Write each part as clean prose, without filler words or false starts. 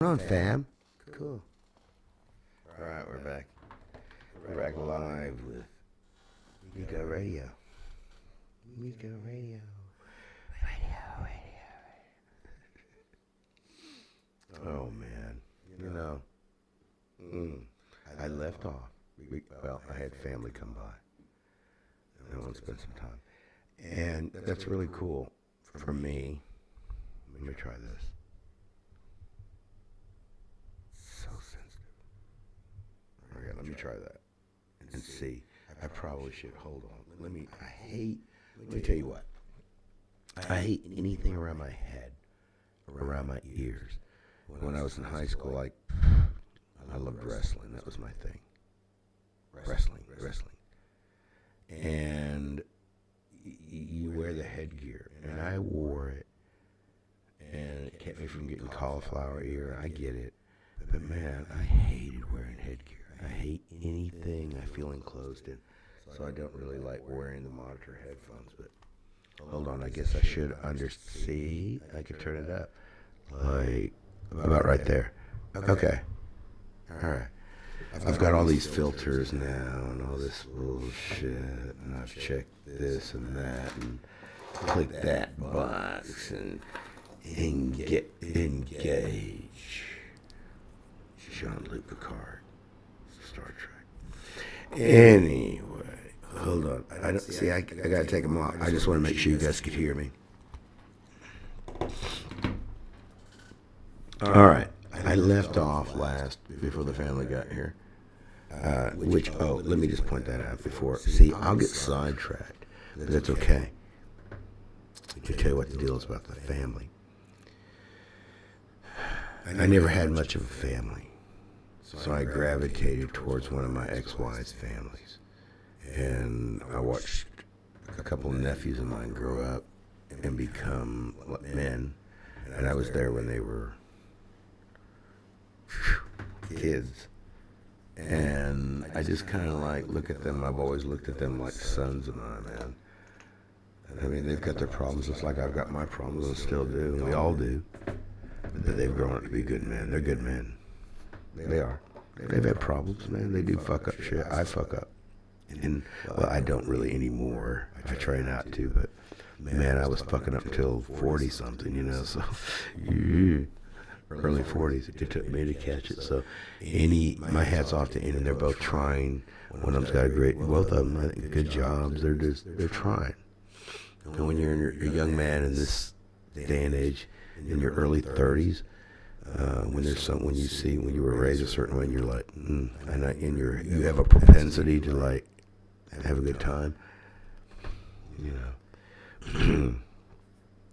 On, fam? Cool. All right, we're back. We're back live with Miko Radio. Miko Radio. Oh, man. You know, I left off. Well, I had family come by. And I want to spend some time. And that's really cool for me. Let me try this. So sensitive. Okay, let me try that and see. I probably should. Hold on. Let me tell you what. I hate anything around my head, around my ears. When I was in high school, I loved wrestling. That was my thing. Wrestling. And you wear the headgear, and I wore it, and it kept me from getting cauliflower ear. I get it. But man, I hated wearing headgear. I hate anything I feel enclosed in. So I don't really like wearing the monitor headphones. But hold on, I guess I should see. I could turn it up. Like about right there. Okay. Alright. I've got all these filters now and all this bullshit. And I've checked this and that and click that box and engage. Jean-Luc Picard, Star Trek. Anyway, hold on. I don't see. I gotta take them off. I just want to make sure you guys could hear me. All right. I left off last before the family got here. Let me just point that out before. See, I'll get sidetracked, but that's okay. To tell you what the deal is about the family. I never had much of a family. So I gravitated towards one of my ex-wife's families. And I watched a couple of nephews of mine grow up and become men. And I was there when they were kids. And I just kind of look at them. I've always looked at them like sons of mine, man. I mean, they've got their problems just like I've got my problems and still do. And we all do. But they've grown up to be good men. They're good men. They are. They've had problems, man. They do fuck up shit. I fuck up. And, well, I don't really anymore. I try not to, but, man, I was fucking up until 40-something, you know, so, early 40s. It took me to catch it, so, my hat's off to any, and they're both trying. One of them's got both of them, I think, good jobs. They're trying. And when you're a young man in this day and age, in your early 30s, when you were raised a certain way, and you're like, you have a propensity to have a good time. You know,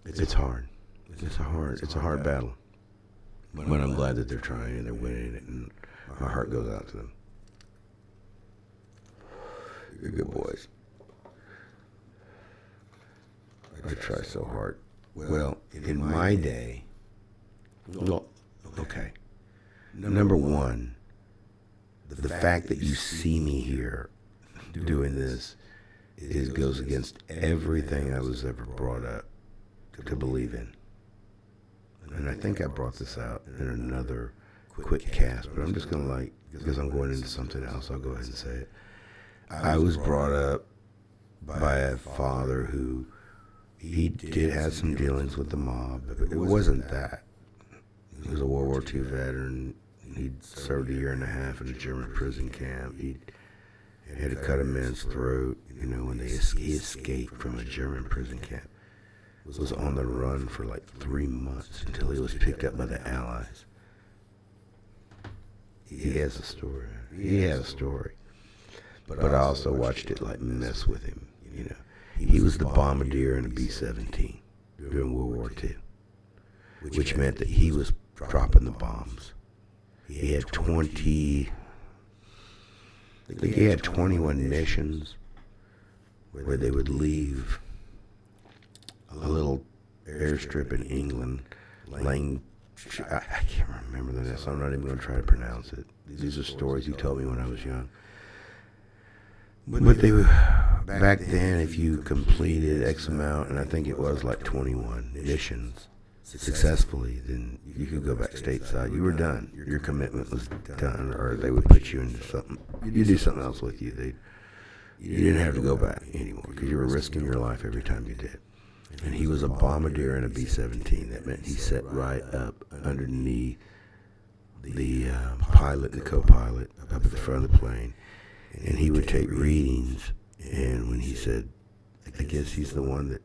it's hard. It's a hard battle. But I'm glad that they're trying and they're winning it, and my heart goes out to them. You're good boys. I try so hard. Well, in my day, okay. Number one, the fact that you see me here doing this goes against everything I was ever brought up to believe in. And I think I brought this out in another quick cast, but I'm just going to because I'm going into something else, I'll go ahead and say it. I was brought up by a father who, he did have some dealings with the mob, but it wasn't that. He was a World War II veteran. He'd served a year and a half in a German prison camp. He had to cut a man's throat, when he escaped from a German prison camp. Was on the run for 3 months until he was picked up by the Allies. He has a story. He had a story. But I also watched it mess with him, He was the bombardier in a B-17 during World War II, which meant that he was dropping the bombs. He had 21 missions where they would leave a little airstrip in England, I can't remember the name, so I'm not even going to try to pronounce it. These are stories he told me when I was young. But they were, back then, if you completed X amount, and I think it was 21 missions, successfully, then you could go back stateside. You were done. Your commitment was done, or they would put you into something. You do something else with you. You didn't have to go back anymore because you were risking your life every time you did. And he was a bombardier in a B-17. That meant he sat right up underneath the pilot, the co-pilot, up at the front of the plane, and he would take readings. And when he said, I guess he's the one that,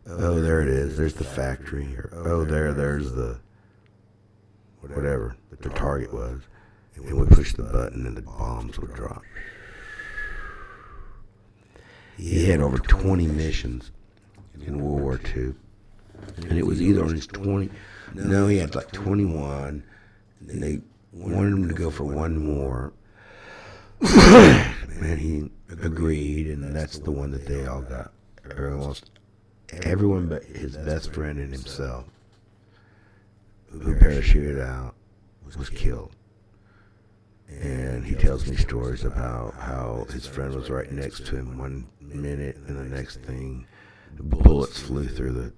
oh, there it is, there's the factory, or oh, there's the whatever that the target was, and we pushed the button and the bombs would drop. He had over 20 missions in World War II, and it was either on his 20, no, he had like 21, and they wanted him to go for one more, and he agreed, and that's the one that they all got. Almost everyone but his best friend and himself, who parachuted out, was killed. And he tells me stories about how his friend was right next to him one minute, and the next thing, the bullets flew through the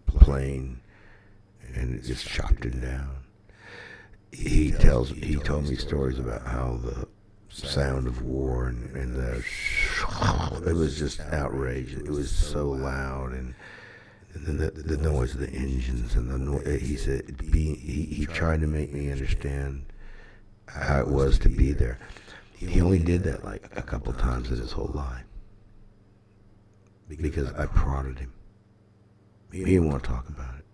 plane, and it just chopped him down. He told me stories about how the sound of war and it was just outrageous. It was so loud, and then the noise of the engines and the noise. He said he tried to make me understand how it was to be there. He only did that like a couple times in his whole life because I prodded him. He didn't want to talk about it,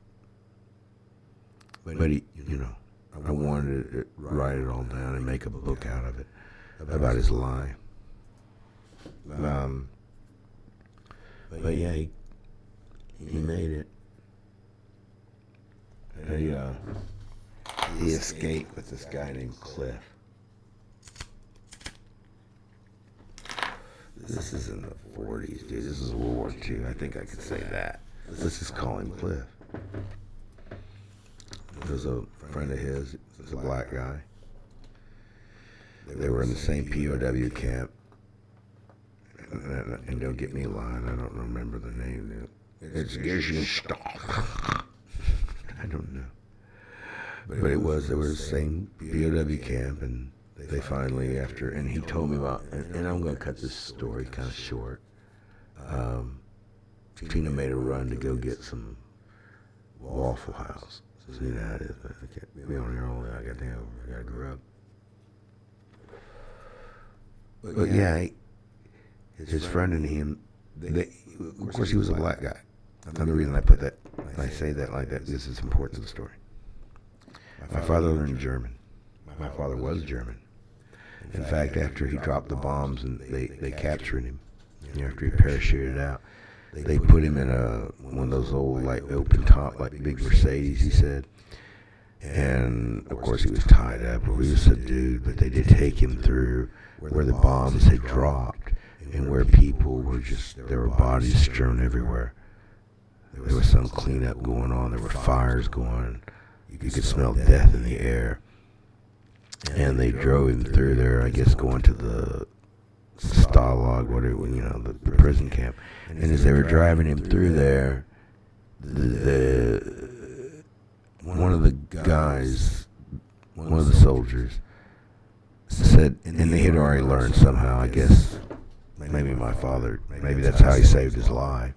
but he, I wanted to write it all down and make a book out of it about his life. But yeah, he made it. He escaped with this guy named Cliff. This is in the 40s, dude. This is World War II. I think I could say that. Let's just call him Cliff. There's a friend of his. He's a black guy. They were in the same POW camp. And don't get me lying, I don't remember the name. It's Geshenstock. I don't know. But they were the same POW camp, and they finally, and he told me about, and I'm going to cut this story kind of short. Tina made a run to go get some Waffle House. So you know how it is. I can't be on here all day. I got to grow up. But yeah, his friend and him, of course he was a black guy. Another reason I say that like that, this is important to the story. My father learned German. My father was German. In fact, after he dropped the bombs and they captured him, after he parachuted out, they put him in one of those old like open top, like big Mercedes, he said. And of course he was tied up, or he was subdued, but they did take him through where the bombs had dropped and where people were there were bodies strewn everywhere. There was some cleanup going on. There were fires going. You could smell death in the air. And they drove him through there, I guess, going to the Stalag, whatever, the prison camp. And as they were driving him through there, one of the guys, one of the soldiers, said, and they had already learned somehow, I guess, maybe my father, maybe that's how he saved his life.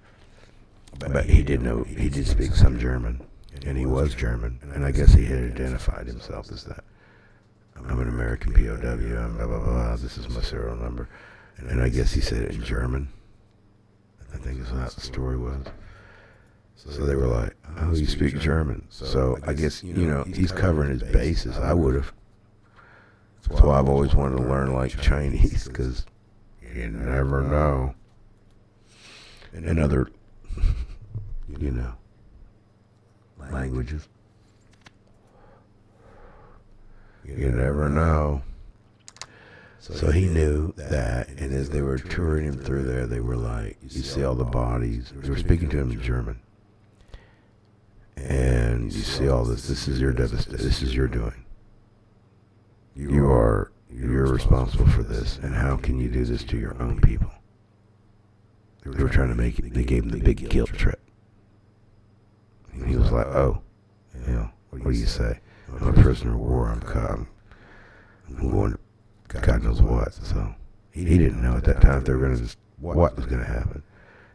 But he did speak some German, and he was German, and I guess he had identified himself as that. I'm an American POW, I'm blah, blah, blah, this is my serial number. And I guess he said it in German. I think that's how the story was. So they were like, oh, you speak German. So I guess, he's covering his bases. I would have. That's why I've always wanted to learn like Chinese, because you never know. And other, languages. You never know. So he knew that, and as they were touring him through there, they were like, you see all the bodies. They were speaking to him in German. And you see all this. This is your devastation. This is your doing. You're responsible for this, and how can you do this to your own people? They were trying to make it. They gave him the big guilt trip. And he was like, oh, what do you say? I'm a prisoner of war. I'm going to God knows what. So he didn't know at that time if they were going to just, what was going to happen.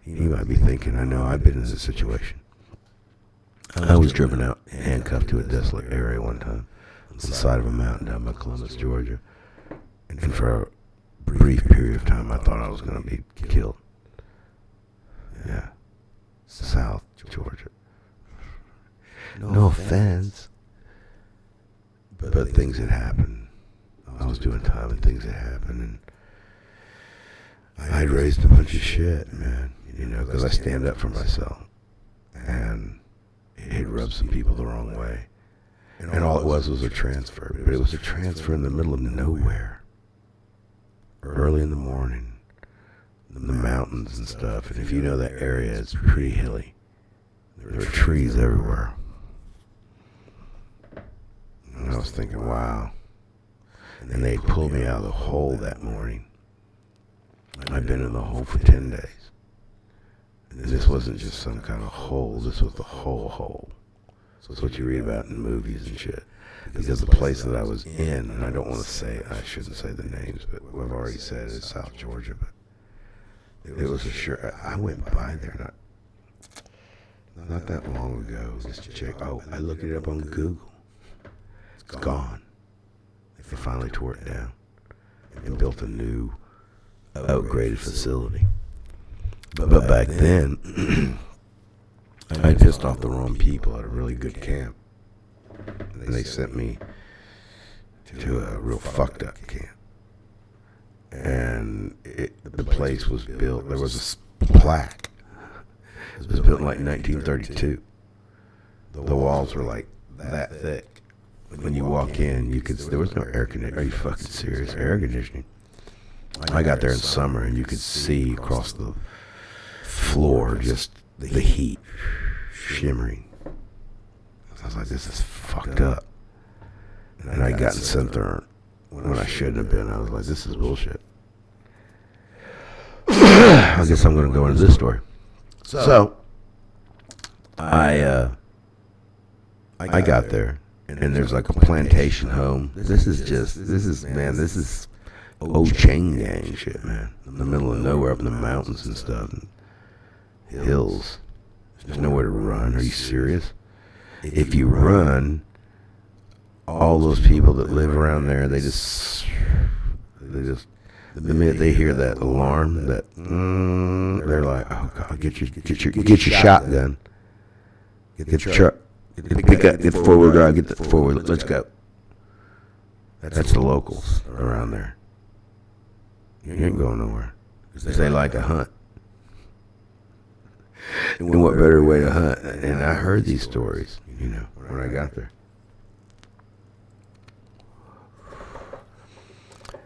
He might be thinking, I know I've been in this situation. I was driven out, handcuffed to a desolate area one time on the side of a mountain down by Columbus, Georgia. And for a brief period of time, I thought I was going to be killed. Yeah. South Georgia. No offense. But things had happened. I was doing time and things had happened. And I'd raised a bunch of shit, man. Because I stand up for myself. And it rubbed some people the wrong way. And all it was a transfer. But it was a transfer in the middle of nowhere. Early in the morning. The mountains and stuff. And if you know that area, it's pretty hilly. There were trees everywhere. And I was thinking, wow. And they pulled me out of the hole that morning. I'd been in the hole for 10 days. And this wasn't just some kind of hole. This was the whole hole. So it's what you read about in movies and shit. Because the place that I was in, and I don't want to say, I shouldn't say the names, but I've already said it's South Georgia, but it was I went by there not that long ago, just to check. Oh, I looked it up on Google. It's gone. They finally tore it down and built a new, upgraded facility. But back then, I pissed off the wrong people at a really good camp. And they sent me to a real fucked up camp. And the place was built, there was a plaque. It was built in like 1932. The walls were like that thick. When you walk in, there was no air conditioning. Are you fucking serious? Air conditioning. I got there in summer and you could see across the floor just the heat shimmering. I was like, this is fucked up. And I'd gotten sent there when I shouldn't have been. I was like, this is bullshit. I guess I'm going to go into this story. So, I got there, and there's like a plantation home. This is old chain gang shit, man. In the middle of nowhere, up in the mountains and stuff, and hills. There's nowhere to run. Are you serious? If you run, all those people that live around there, they just, the minute they hear that alarm, they're like, oh God, get your shotgun, get the truck, get the 4-wheel drive, get the 4-wheel, let's go. That's the locals around there. You ain't going nowhere, because they like to hunt. And what better way to hunt? And I heard these stories, when I got there.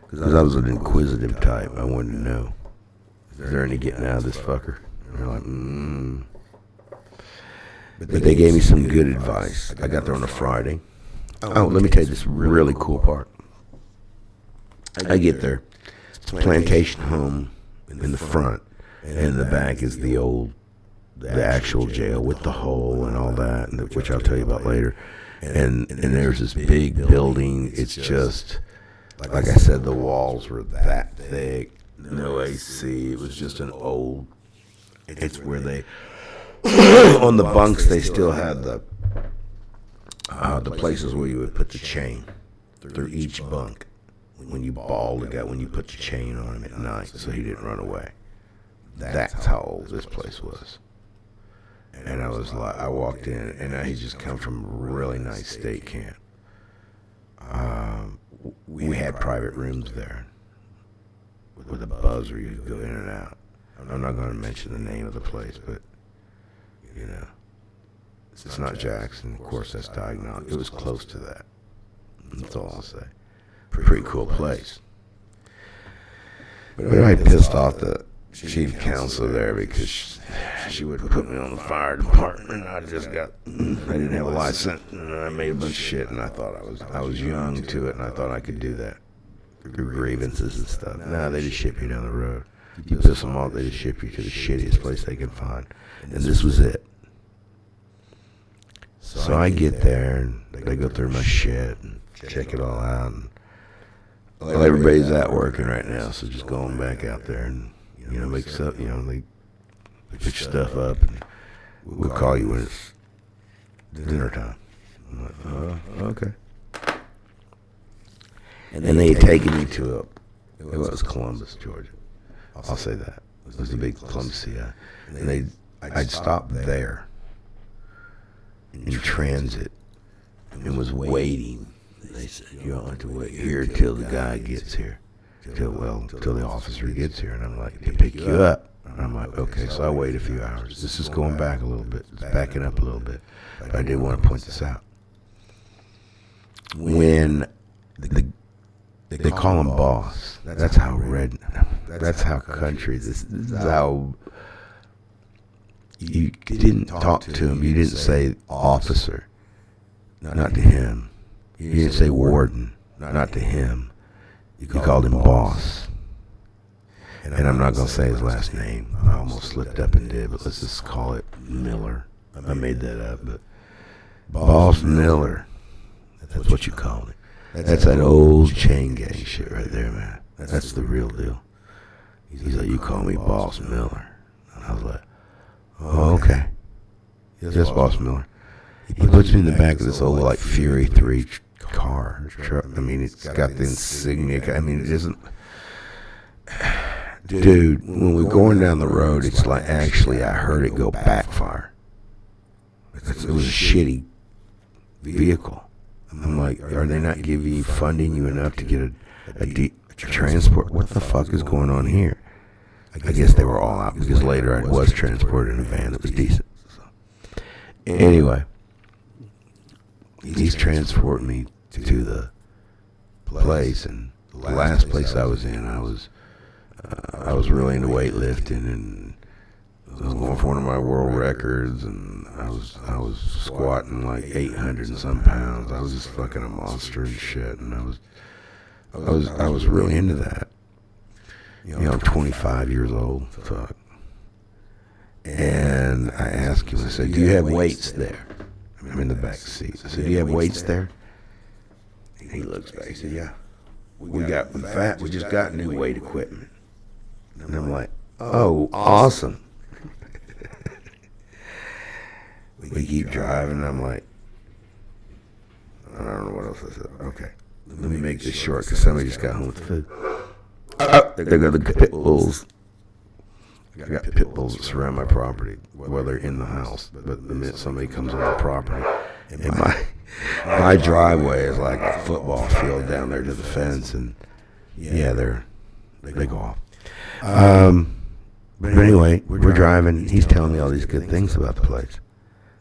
Because I was an inquisitive type. I wanted to know, is there any getting out of this fucker? And they're like, But they gave me some good advice. I got there on a Friday. Oh, let me tell you this really cool part. I get there. It's a plantation home in the front. And in the back is the actual jail with the hole and all that, which I'll tell you about later. And there's this big building. It's just, like I said, the walls were that thick. No AC. It was just an old. It's where they, on the bunks, they still had the places where you would put the chain through each bunk when you balled the guy, when you put the chain on him at night so he didn't run away. That's how old this place was. And I was like, I walked in, and he just come from a really nice state camp. We had private rooms there with a buzzer you could go in and out. I'm not going to mention the name of the place, but it's not Jackson. Of course, that's diagnostic. It was close to that. That's all I'll say. Pretty cool place. But I pissed off the chief counselor there because she would put me on the fire department. I didn't have a license, and I made a bunch of shit, and I thought I was young to it, and I thought I could do that through grievances and stuff. Nah, they just ship you down the road. You piss them off, they just ship you to the shittiest place they can find. And this was it. So I get there, and they go through my shit and check it all out. And well, everybody's out working right now, so just going back out there and, make stuff, they pick your stuff up, and we'll call you when it's dinner time. I'm like, okay. And they had taken me to it was Columbus, Georgia. I'll say that. It was the big Columbus, yeah. And I'd stopped there in transit and was waiting. They said, you don't have to wait here till the guy gets here, till the officer gets here. And I'm like, to pick you up. And I'm like, okay, so I wait a few hours. This is going back a little bit. It's backing up a little bit. But I did want to point this out. When they call him boss, that's how country, this is how, you didn't talk to him, you didn't say officer, not to him. You didn't say warden, not to him. You called him boss. And I'm not going to say his last name. I almost slipped up and did, but let's just call it Miller. I made that up, but Boss Miller, that's what you call it. That's that old chain gang shit right there, man. That's the real deal. He's like, you call me Boss Miller. And I was like, oh, okay. Yes, Boss Miller. He puts me in the back of this old, like, Fury 3 car. Truck. I mean, it's got the insignia. I mean, it isn't. Dude, when we're going down the road, it's like, actually, I heard it go backfire. It was a shitty vehicle. I'm like, are they not funding you enough to get a transport? What the fuck is going on here? I guess they were all out, because later I was transported in a van that was decent. So. Anyway, he's transporting me to the place, and the last place I was in, I was really into weightlifting, and I was going for one of my world records, and I was squatting like 800 and some pounds. I was just fucking a monster and shit, and I was really into that. I'm 25 years old, fuck. And I asked him, I said, do you have weights there? I'm in the back seat. I said, do you have weights there? He looks back, he said, yeah. We just got new weight equipment. And I'm like, oh, awesome. We keep driving, and I'm like, I don't know what else I said. Okay, let me make this short, because somebody just got home with the food. There go the pit bulls. I got pit bulls that surround my property, well, they're in the house, but the minute somebody comes on the property, and my driveway is like a football field down there to the fence, and yeah, they go off. But anyway, we're driving. He's telling me all these good things about the place.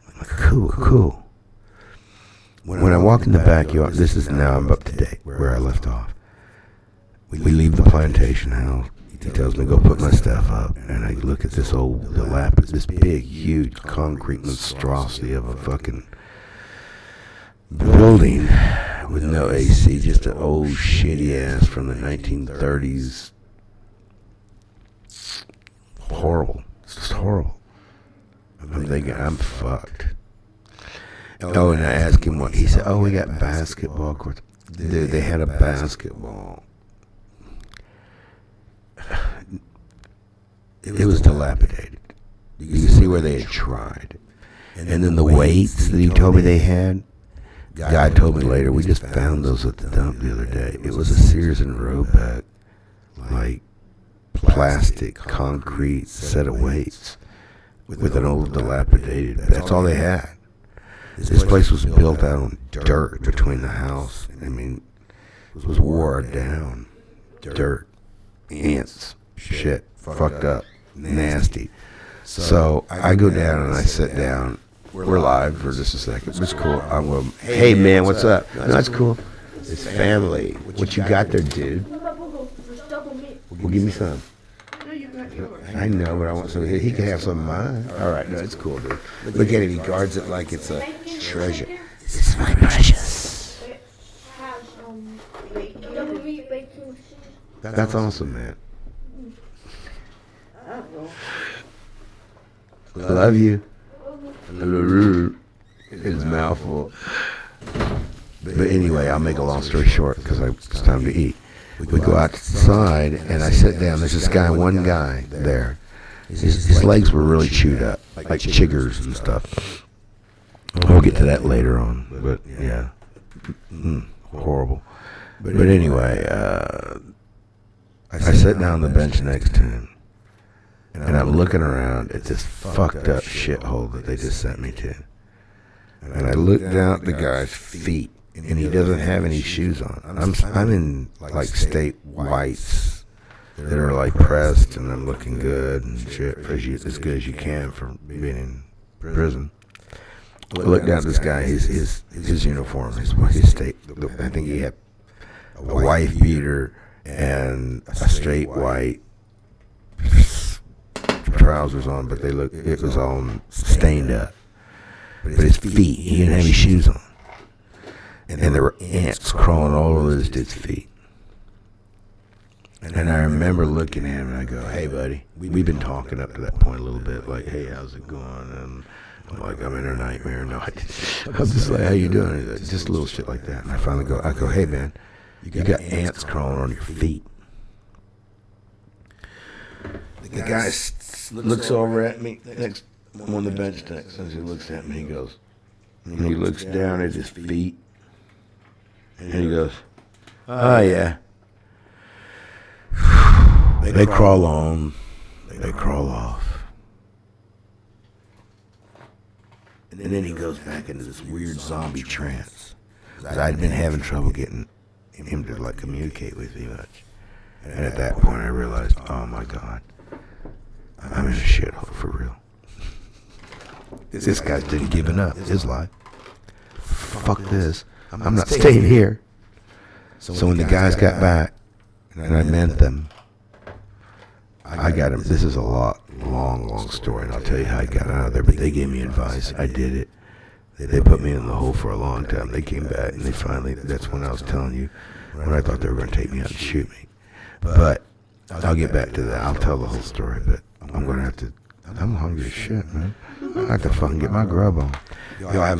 I'm like, cool. When I walk in the backyard, this is now I'm up to date where I left off. We leave the plantation house. He tells me to go put my stuff up, and I look at this this big, huge concrete monstrosity of a fucking building with no AC, just an old shitty ass from the 1930s. Horrible. It's just horrible. I'm thinking, I'm fucked. Oh, and I asked him what he said. Oh, we got basketball courts. Dude, they had a basketball. It was dilapidated. You could see where they had tried. And then the weights that he told me they had, guy told me later, we just found those at the dump the other day. It was a Sears and Roebuck, like, plastic, concrete set of weights with an old dilapidated. That's all they had. This place was built out on dirt between the house. I mean, it was wore down. Dirt, ants, shit, fucked up, nasty. So I go down and I sit down. We're live for just a second. It's cool. I'm going, hey man, what's up? No, that's cool. It's family. What you got there, dude? Well, give me some. I know, but I want some. He can have some of mine. All right, no, it's cool, dude. Look at him. He guards it like it's a treasure. It's my precious. That's awesome, man. I love you. his mouth full. But anyway, I'll make a long story short because it's time to eat. We go outside, and I sit down. There's this guy, one guy there. His legs were really chewed up, like chiggers and stuff. We'll get to that later on, but yeah, horrible. But anyway, I sit down on the bench next to him, and I'm looking around at this fucked up shithole that they just sent me to. And I look down at the guy's feet, and he doesn't have any shoes on. I'm in like state whites that are like pressed, and I'm looking good and shit, as good as you can for being in prison. I look down at this guy, his uniform, his state. I think he had a wife beater and a straight white trousers on, but it was all stained up. But his feet, he didn't have any shoes on. And there were ants crawling all over this dude's feet. And I remember looking at him and I go, hey buddy, we've been talking up to that point a little bit, like, hey, how's it going? And I'm like, I'm in a nightmare. No, I'm just like, how you doing? Just a little shit like that. And I finally go, hey man, you got ants crawling on your feet. The guy looks over at me next on the bench next, and he looks at me, he goes, and he looks down at his feet, and he goes, oh yeah. They crawl on, they crawl off. And then he goes back into this weird zombie trance. I'd been having trouble getting him to like communicate with me much. And at that point I realized, oh my God, I'm in a shithole for real. This guy's just giving up his life. Fuck this. I'm not staying here. So when the guys got back, and I meant them, I got him. This is a long story, and I'll tell you how I got out of there. But they gave me advice. I did it. They put me in the hole for a long time. They came back, and they finally, that's when I was telling you, when I thought they were going to take me out and shoot me. But I'll get back to that. I'll tell the whole story, but I'm going to have to, I'm hungry as shit, man. I have to fucking get my grub on. Y'all have a